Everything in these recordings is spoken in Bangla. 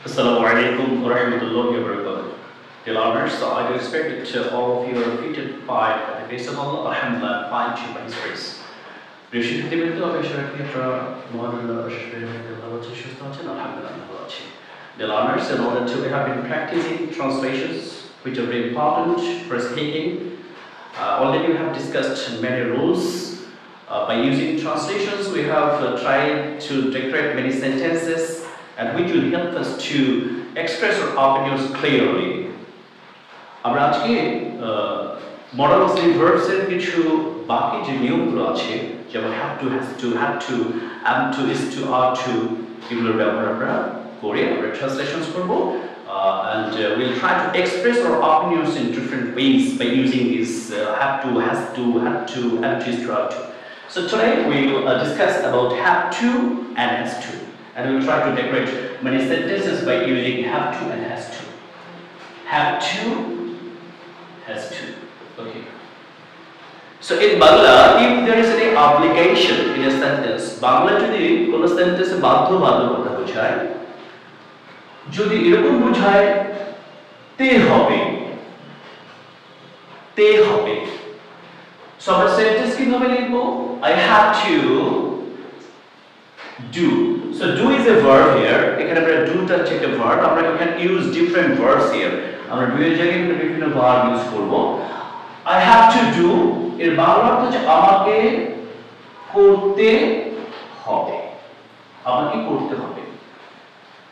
Assalamu alaikum wa rahmatullahi wa barakatuh. Dear learners, so I do expect that all of you are fitted by the grace of Allah, alhamdulillah, fine to by His grace. প্রিয় শিক্ষার্থীবৃন্দ, আমি আশা রাখি আপনারা মহান আল্লাহর অশেষ মেহেরবানিতে ভালো আছেন, সুস্থ আছেন, আলহামদুলিল্লাহ ভালো আছি। Dear learners, in order to we have been practicing translations which are very important for speaking. Already we have discussed many rules. By using translations, we have tried to decorate many sentences and which will help us to express our opinions clearly. আমরা আজকে modal auxiliary verbs এর কিছু বাকি যে নিয়মগুলো আছে, যেমন have to, has to, had to, am to, is to, are to, এগুলোর ব্যবহার আমরা করে আমরা translations করব, and we'll try to express our opinions in different ways by using these have to, has to, had to, am to, is to, are to. So today we will discuss about have to and has to. And we will try to decorate many sentences by using have to and has to. Have to, has to. Okay. So in Bangla, if there is any obligation in a sentence, Bangla jodi kono sentence e badho badhokota bojhay, jodi erokom bojhay te hobe, te hobe. So our sentence ki bhabe likhbo, I have to do. So do is a verb here. এখানে আমরা do টা হচ্ছে একটা verb. আমরা can use different verbs here. আমরা do এর জায়গায় বিভিন্ন verb use করব. I have to do এর বাংলা অর্থ হচ্ছে আমাকে করতে হবে। আমাকে করতে হবে।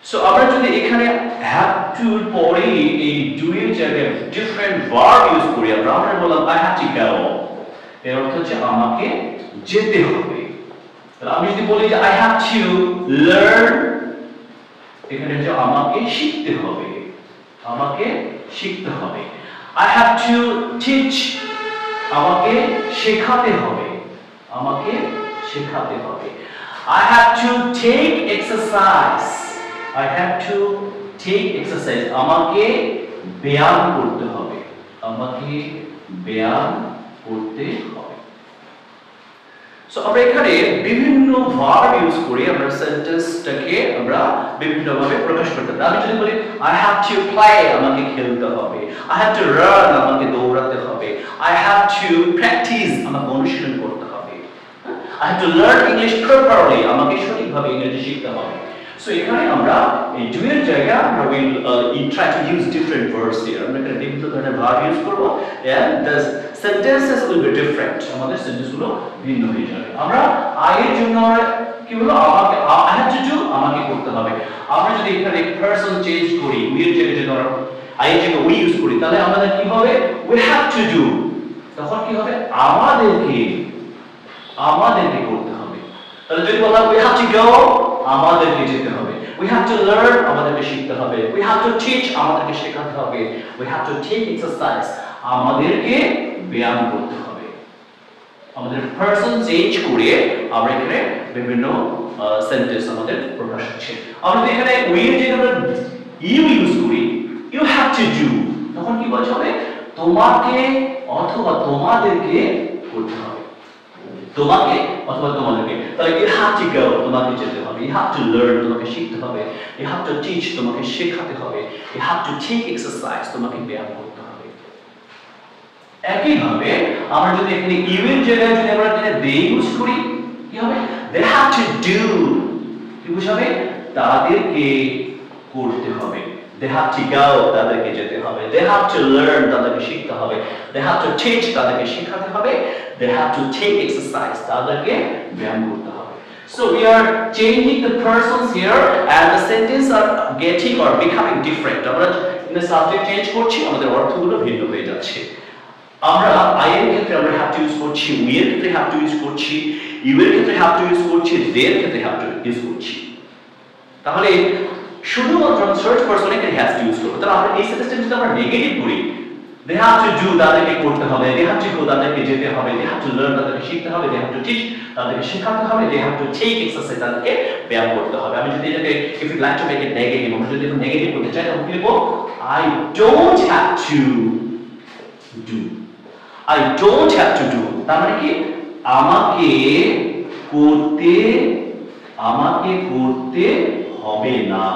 So আমরা যদি এখানে have to এর পরে এই do এর জায়গায় different verb use করি, আমরা বললাম I have to go, এর অর্থ হচ্ছে আমাকে যেতে হবে। আমি যদি বলি যে I have to learn, এখানে যে আমাকে শিখতে হবে, আমাকে শিখতে হবে। I have to teach, আমাকে শেখাতে হবে, আমাকে শেখাতে হবে। I have to take exercise, I have to take exercise, আমাকে ব্যায়াম করতে হবে, আমাকে ব্যায়াম করতে হবে। সো আমরা এখানে বিভিন্ন ভার্ব ইউজ করি আমরা সেন্টেন্সটাকে আমরা বিভিন্নভাবে প্রকাশ করতে পারি। আমি যদি বলি I have to play, আমাকে খেলতে হবে। I have to run, আমাকে দৌড়াতে হবে। I have to practice, আমাকে অনুশীলন করতে হবে। I have to learn English properly, আমাকে সঠিকভাবে ইংরেজি শিখতে হবে। সো এখানে আমরা এই do এর জায়গায় আমরা will try to use different verbs here. আমরা এখানে বিভিন্ন ধরনের ভার্ব ইউজ করব and the sentences will be different. আমাদের সেন্টেন্সগুলো ভিন্ন হয়ে যাবে। আমরা I এর জন্য কি বলবো, আমাকে I have to do, আমাকে করতে হবে। আমরা যদি এখানে person চেঞ্জ করি, we এর জায়গায় যদি আমরা I এর জায়গায় we ইউজ করি, তাহলে আমাদের কি হবে, we have to do, তখন কি হবে, আমাদেরকে করতে হবে। তাহলে যদি বলা we have to go, আমাদেরকে যেতে হবে। We have to learn, আমাদেরকে শিখতে হবে। We have to teach, আমাদেরকে শেখাতে হবে। We have to take exercise, আমাদেরকে ব্যায়াম করতে হবে। আমাদের পারসন চেঞ্জ করে আমরা এখানে বিভিন্ন সেন্টেন্স আমাদের প্রকাশ হচ্ছে। আমরা এখানে we এর জায়গায় আমরা you ইউজ করি, you have to do, তখন কি বলতে হবে, তোমাকে অথবা তোমাদেরকে করতে হবে। তোমাকে অথবা তোমাদেরকে, তাহলে you have to go, তোমাকে যেতে হবে। You have to learn, তোমাকে শিখতে হবে। You have to teach, তোমাকে শেখাতে হবে। You have to take exercise, তোমাকে ব্যায়াম করতে হবে। একইভাবে আমরা যদি এখানে you এর জায়গায় যদি আমরা এখানে they ইউজ করি, কি হবে, they have to do, কি বোঝাবে, তাদেরকে করতে হবে। They have to go, তাদেরকে যেতে হবে। They have to learn, তাদেরকে শিখতে হবে। They have to teach, তাদেরকে শেখাতে হবে। They have to take exercise, তাদেরকে ব্যায়াম করতে হবে। So we are changing the persons here and the sentences are getting or becoming different. আমরা in the subject change করছি, আমাদের অর্থগুলো ভিন্ন হয়ে যাচ্ছে। আমরা I এর ক্ষেত্রে আমরা have to use করছি, we এর ক্ষেত্রে have to use করছি, you এর ক্ষেত্রে have to use করছি, they এর ক্ষেত্রে have to use করছি। তাহলে শুধুমাত্র থার্ড পারসন এখানে has to use করব। তাহলে আমরা এই সেন্টেন্সটা যদি আমরা নেগেটিভ করি, they have to do, তাদেরকে করতে হবে। they have to go, তাদেরকে যেতে হবে। they have to learn, তাদেরকে শিখতে হবে। they have to teach, তাদেরকে শেখাতে হবে। they have to take exercise, তাদেরকে ব্যায়াম করতে হবে। আমি যদি এটাকে if you like to make it negative, আমরা যদি এটা নেগেটিভ করতে চাই তাহলে কি লিখব, I don't have to do, I don't have to do, তার মানে কি, আমাকে করতে হবে না।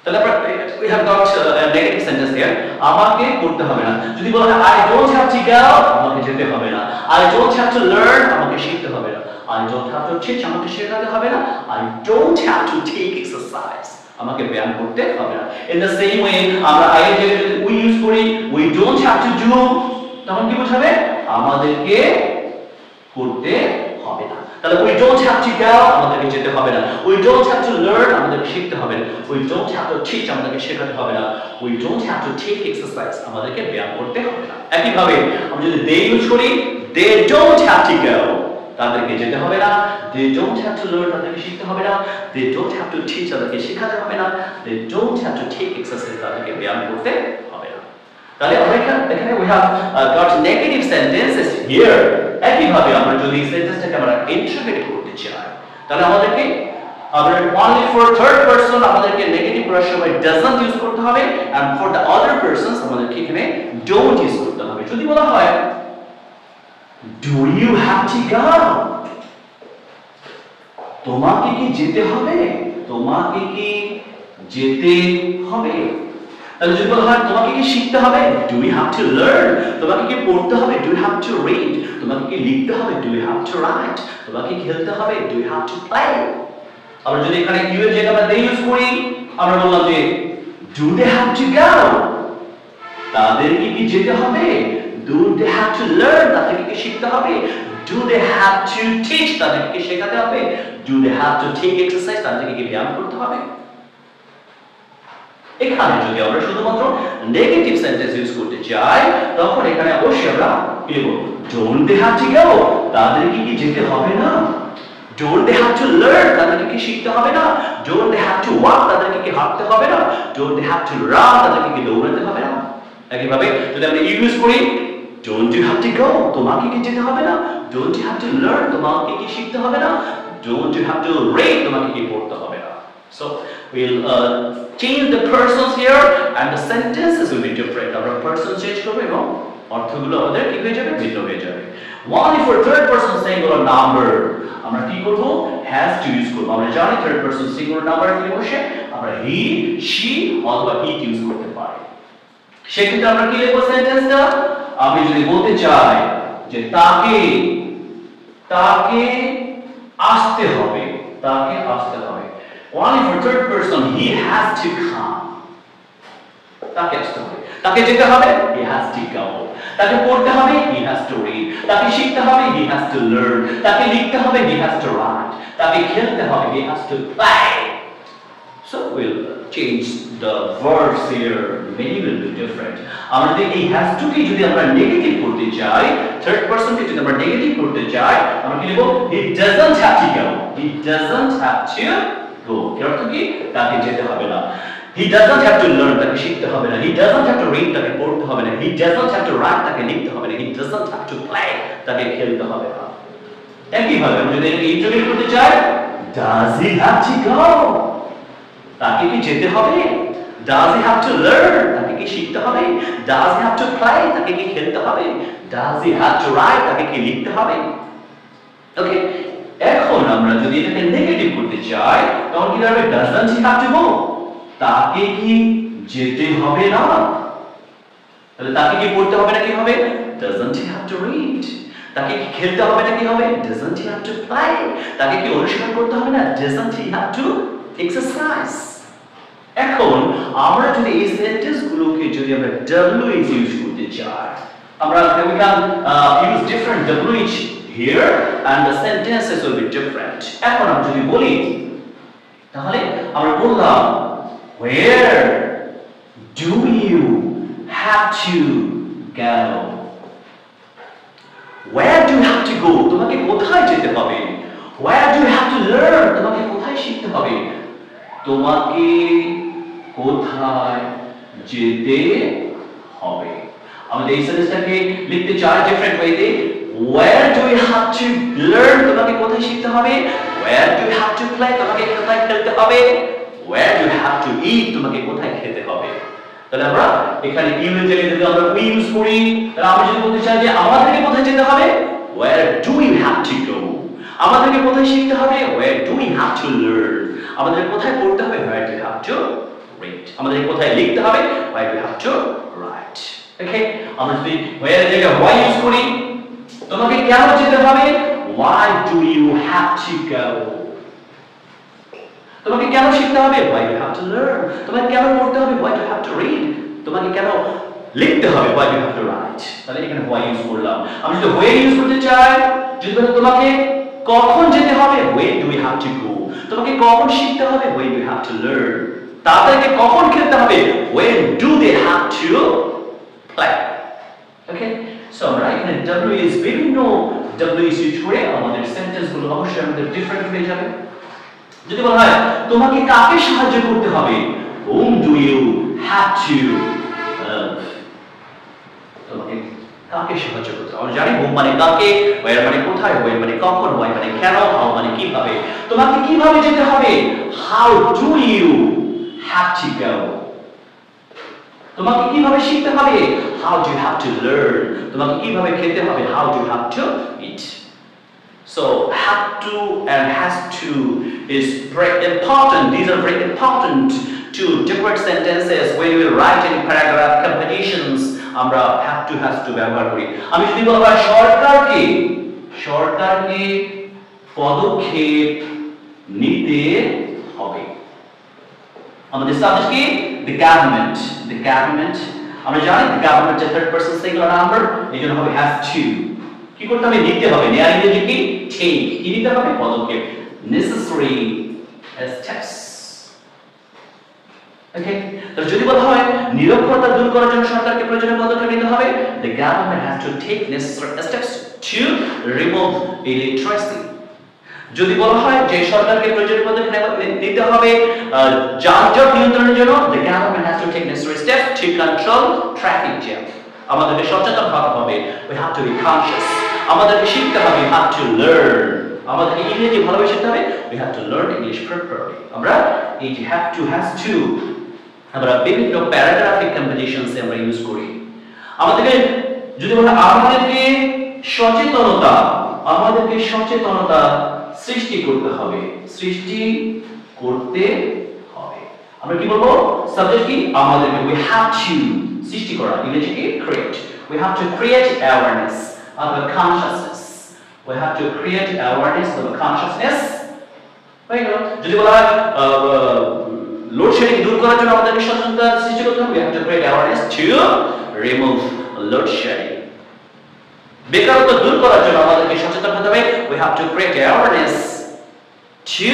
তাহলে আমরা we have got a negative sentence here আমাকে করতে হবে না যদি বলা হয় I don't have to go আমাকে যেতে হবে না I don't have to learn আমাকে শিখতে হবে না I don't have to teach আমাকে শেখাতে হবে না I don't have to take exercise আমাকে ব্যায়াম করতে হবে না in the same way আমরা I এর জায়গায় যদি we ইউজ করি we don't have to do তখন কি বোঝাবে আমাদেরকে করতে হবে না তাহলে we don't have to go আমাদেরকে যেতে হবে না we don't have to learn আমাদেরকে শিখতে হবে না we don't have to teach আমাদেরকে শেখাতে হবে না we don't have to take exercise আমাদেরকে ব্যায়াম করতে হবে না একই ভাবে আমরা যদি they ইউজ করি they don't have to go তাদেরকে যেতে হবে না they don't have to learn তাদেরকে শিখতে হবে না they don't have to teach তাদেরকে শেখাতে হবে না they don't have to take exercise তাদেরকে ব্যায়াম করতে হবে না তাহলে আমরা এখানে we have got negative sentences here একই ভাবে আমরা যদি এই সেন্টেন্সটাকে আমরা ইন্টারপ্রেট করতে চাই তাহলে আমাদেরকে only for third person আমাদেরকে নেগেটিভ করার সময় doesn't ইউজ করতে হবে and for the other persons আমাদেরকে এখানে don't ইউজ করতে হবে যদি বলা হয় do you have to go তোমাকে কি যেতে হবে তোমাকে কি যেতে হবে তাহলে যদি বলা হয় তোমাকে কি শিখতে হবে do you have to learn তোমাকে কি পড়তে হবে do you have to read তোমাকে কি লিখতে হবে do you have to write তোমাকে কি খেলতে হবে do you have to play আমরা যদি এখানে you এর জায়গায় আমরা they ইউজ করি আমরা বললাম যে do they have to go তাদের কি যেতে হবে do they have to learn তাদেরকে কি শিখতে হবে do they have to teach তাদেরকে কি শেখাতে হবে do they have to take exercise তাদেরকে কি ব্যায়াম করতে হবে এখানে যদি আমরা শুধুমাত্র নেগেটিভ সেন্টেন্স ইউজ করতে চাই তখন এখানে অবশ্যই আমরা কি লিখব don't they have to go তাদেরকে কি যেতে হবে না don't they have to learn তাদেরকে কি শিখতে হবে না don't they have to walk তাদেরকে কি হাঁটতে হবে না don't they have to run তাদেরকে কি দৌড়াতে হবে না একইভাবে যদি আমরা ইউজ করি don't you have to go তোমাকে কি যেতে হবে না don't you have to learn তোমাকে কি শিখতে হবে না don't you have to read তোমাকে কি পড়তে হবে না so we'll change the persons here and the sentences will be different আমরা person change করব এবং অর্থগুলো আমাদের কি হয়ে যাবে ভিন্ন হয়ে যাবে only for third person singular number আমরা কি করব has to use করব আমরা জানি third person singular number এর বসে আমরা he she অথবা it ইউজ করতে পারি সেক্ষেত্রে আমরা কি লিখব সেন্টেন্সটা আমি যদি বলতে চাই যে তাকে আসতে হবে only for third person he has to come তাকে আসতে হবে তাকে যেতে হবে he has to go তাকে পড়তে হবে he has to read তাকে শিখতে হবে he has to learn তাকে লিখতে হবে he has to write তাকে খেলতে হবে he has to play so we'll change the verbs here many will be different আমরা যদি এই has to কে যদি আমরা নেগেটিভ করতে চাই third person কে যদি আমরা নেগেটিভ করতে চাই আমরা কি লিখব he doesn't have to go এর অর্থ কি তাকে যেতে হবে না he doesn't have to learn তাকে শিখতে হবে না he doesn't have to read তাকে পড়তে হবে না he doesn't have to write তাকে লিখতে হবে না he doesn't have to play তাকে খেলতে হবে না একইভাবে আমরা যদি এটাকে ইন্টারপ্রেট করতে চাই does he have to go তাকে কি যেতে হবে does he have to learn তাকে কি শিখতে হবে does he have to play তাকে কি খেলতে হবে does he have to write তাকে কি লিখতে হবে ওকে এখন আমরা যদি এটাকে নেগেটিভ করতে চাই তখন কি হবে doesn't he have to go তাকে কি যেতে হবে না তাহলে তাকে কি পড়তে হবে না কি হবে doesn't he have to read তাকে কি খেলতে হবে না কি হবে doesn't he have to play তাকে কি অনুশীলন করতে হবে না doesn't he have to exercise এখন আমরা যদি এই সেন্টেন্স গুলোকে যদি আমরা wh ইউজ করতে চাই আমরা we can use different wh here and the sentences will be different এখন আমরা যদি বলি তাহলে আমরা বললাম where do you have to go where do you have to go তোমাকে কোথায় যেতে হবে where do you have to learn তোমাকে কোথায় শিখতে হবে তোমাকে কোথায় যেতে হবে আমাদের এই সেন্টেন্সটাকে লিখতে চাই ডিফারেন্ট ওয়েতে where do you have to learn তোমাকে কোথায় শিখতে হবে where do you have to play তোমাকে কোথায় খেলতে হবে where do you have to eat তোমাকে কোথায় খেতে হবে তাহলে আমরা এখানে ইউ এর জায়গায় যদি আমরা we ইউজ করি তাহলে আমরা যদি বলতে চাই যে আমাদেরকে কোথায় যেতে হবে where do we have to go আমাদেরকে কোথায় শিখতে হবে where do we have to learn আমাদের কোথায় পড়তে হবে where do we have to read আমাদের কোথায় লিখতে হবে why do we have to write okay আমরা যদি where এর জায়গায় why ইউজ করি তোমাকে কেন যেতে হবে why do you have to go তোমাকে কেন শিখতে হবে why do you have to learn তোমাকে কেন পড়তে হবে why do you have to read তোমাকে কেন লিখতে হবে why do you have to write তাহলে এখানে why ইউজ করলাম আমি যদি where ইউজ করতে চাই যদি বলি তোমাকে কখন যেতে হবে when do we have to go তোমাকে কখন শিখতে হবে when do you have to learn তাদেরকে কখন খেলতে হবে when do they have to play okay so আমরা এখানে w is বিভিন্ন w is ইউজ করে আমাদের সেন্টেন্স গুলো অবশ্যই আমাদের ডিফারেন্ট হয়ে যাবে যদি বলা হয় তোমাকে কাকে সাহায্য করতে হবে whom do you have to তোমাকে কাকে সাহায্য করতে হবে আমরা জানি whom মানে কাকে where মানে কোথায় when মানে কখন why মানে কেন how মানে কিভাবে তোমাকে কিভাবে যেতে হবে how do you have to go তোমাকে কিভাবে শিখতে হবে how do you have to learn তোমাকে কিভাবে খেতে হবে how do you have to eat so have to and has to is very important these are very important to different sentences when we write in paragraph competitions আমরা have to has to ব্যবহার করি আমি যদি বলা হয় সরকারকে পদক্ষেপ নিতে হবে আমাদের সাবজেক্ট কি the government আমরা জানি the government is third person singular number এজন্য হবে has to কি করতে হবে নিতে হবে নেয়ার ইংরেজি কি take কি নিতে হবে পদক্ষেপ necessary steps okay তো যদি বলা হয় নিরক্ষরতা দূর করার জন্য সরকারকে প্রয়োজনীয় পদক্ষেপ নিতে হবে the government has to take necessary steps to remove illiteracy যদি বলা হয় যে সরকারকে প্রয়োজনীয় পদক্ষেপ নিতে হবে যানজট নিয়ন্ত্রণের জন্য the government has to take necessary steps to control traffic jam আমাদেরকে সচেতন হতে হবে we have to be conscious আমাদেরকে শিখতে হবে we have to learn আমাদেরকে ইংরেজি ভালোভাবে শিখতে হবে we have to learn English properly আমরা এই যে have to has to আমরা বিভিন্ন প্যারাগ্রাফিক কম্পোজিশনস আমরা ইউজ করি আমাদেরকে যদি বলা আমাদেরকে সচেতনতা সৃষ্টি করতে হবে আমরা কি বলবো সাবজেক্ট কি আমাদেরকে we have to সৃষ্টি করা ইংরেজি কি create we have to create awareness of the consciousness we have to create awareness of the consciousness right যদি বলা হয় load shedding দূর করার জন্য আমাদেরকে সচেতনতা সৃষ্টি করতে হবে we have to create awareness to remove load shedding বেকারত্ব দূর করার জন্য আমাদেরকে সচেতন হতে হবে we have to create awareness to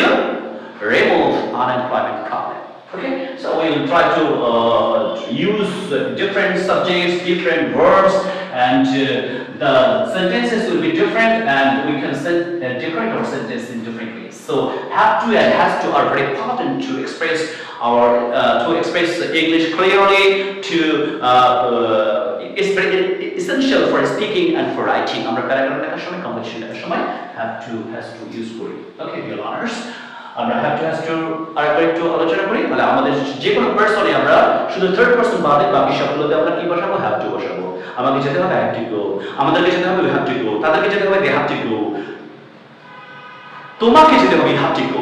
remove unemployment problem okay so we will try to use different subjects different verbs and the sentences will be different and we can send different our sentence in different ways so have to and has to are very important to express our English clearly to it's very essential for speaking and for writing আমরা প্যারাগ্রাফ লেখার সময় কম্পোজিশন লেখার সময় have to has to use করি okay dear learners আমরা have to has to আরেকবার একটু আলোচনা করি তাহলে আমাদের যে কোনো পারসনে আমরা শুধু থার্ড পারসন বাদে বাকি সবগুলোতে আমরা কি বসাবো have to বসাবো আমাকে যেতে হবে have to go আমাদেরকে যেতে হবে we have to go তাদেরকে যেতে হবে they have to go তোমাকে যেতে হবে you have to go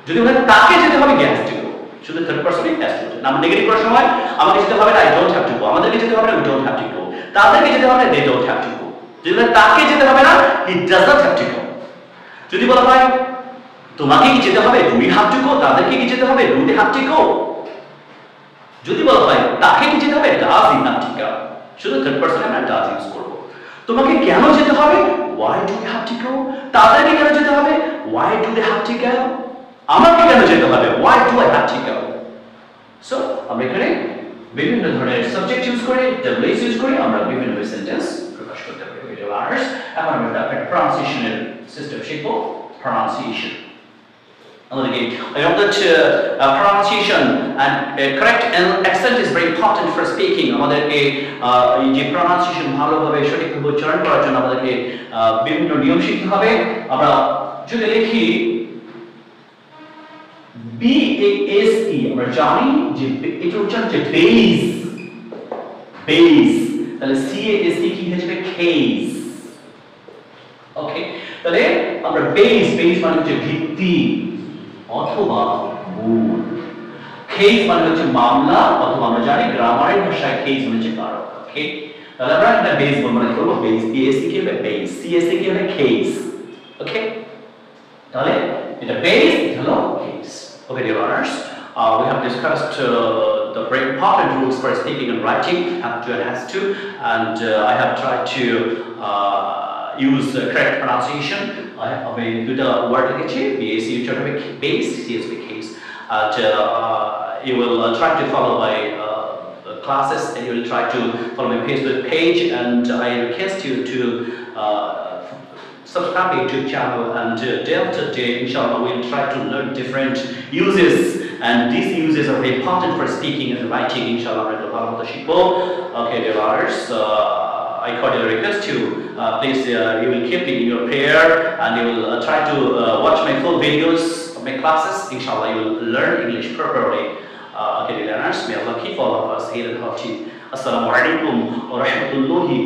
যদি বলে তাকে যেতে হবে he has to go শুধু থার্ড পারসনে has to আমরা নেগেটিভ করার সময় আমাকে যেতে হবে না I don't have to go আমাদেরকে যেতে হবে না we don't have to go তাদেরকে যেতে হবে না they don't have to go যদি বলে তাকে যেতে হবে না he does not have to go যদি বলা হয় তোমাকে কি যেতে হবে do we have to go তাদেরকে কি যেতে হবে do they have to go যদি বলা হয় তাকে কি যেতে হবে does he have to go শুধু থার্ড পারসনে আমরা does ইউজ করব তোমাকে কেন যেতে হবে why do we have to go তাদেরকে কেন যেতে হবে why do they have to go আমাকে কেন যেতে হবে why do I have to go so আমরা এখানে বিভিন্ন ধরনের সাবজেক্ট ইউজ করে ডাব্লিউএস ইউজ করে আমরা বিভিন্ন সেন্টেন্স প্রকাশ করতে পারি ভিডিও লার্নার্স এখন আমরা একটা প্রনাউন্সিয়েশনের সিস্টেম শিখব pronunciation আমাদেরকে along that pronunciation and correct accent is very important for speaking আমাদেরকে এই যে pronunciation ভালোভাবে সঠিকভাবে উচ্চারণ করার জন্য আমাদেরকে বিভিন্ন নিয়ম শিখতে হবে আমরা যদি লিখি BASE আমরা জানি যে এটা উচ্চারণ হচ্ছে base তাহলে CASE কি হয়ে যাবে case ওকে তাহলে আমরা base মানে হচ্ছে ভিত্তি অথবা মূল কেস মানে হচ্ছে মামলা, অথবা আমরা জানি গ্রামারের ভাষায় কেস মানে হচ্ছে কারক। ওকে, তাহলে আমরা একটা বেস মানে করব, বেস বিএসসি কি হবে বেস, সিএসসি কি হবে কেস। ওকে, তাহলে এটা বেস, এটা হলো case. Okay dear learners, we have discussed the very important rules for speaking and writing, have to and has to, and I have tried to use the correct pronunciation. I have দুটো ওয়ার্ড লিখেছি, BAC উচ্চারণ হবে base, CSB case, and you will try to follow my classes, and you will try to follow my Facebook page, and I request you to subscribe to YouTube channel, and day after day, inshallah, we'll try to learn different uses, and these uses are very important for speaking and writing. Inshallah, okay, dear learners, I cordially request you, please, you will keep it in your prayer, and you will try to watch my full videos of my classes. Inshallah, you will learn English properly. Okay, dear learners, may Allah keep all of us here and healthy. Assalamu alaikum wa rahmatullahi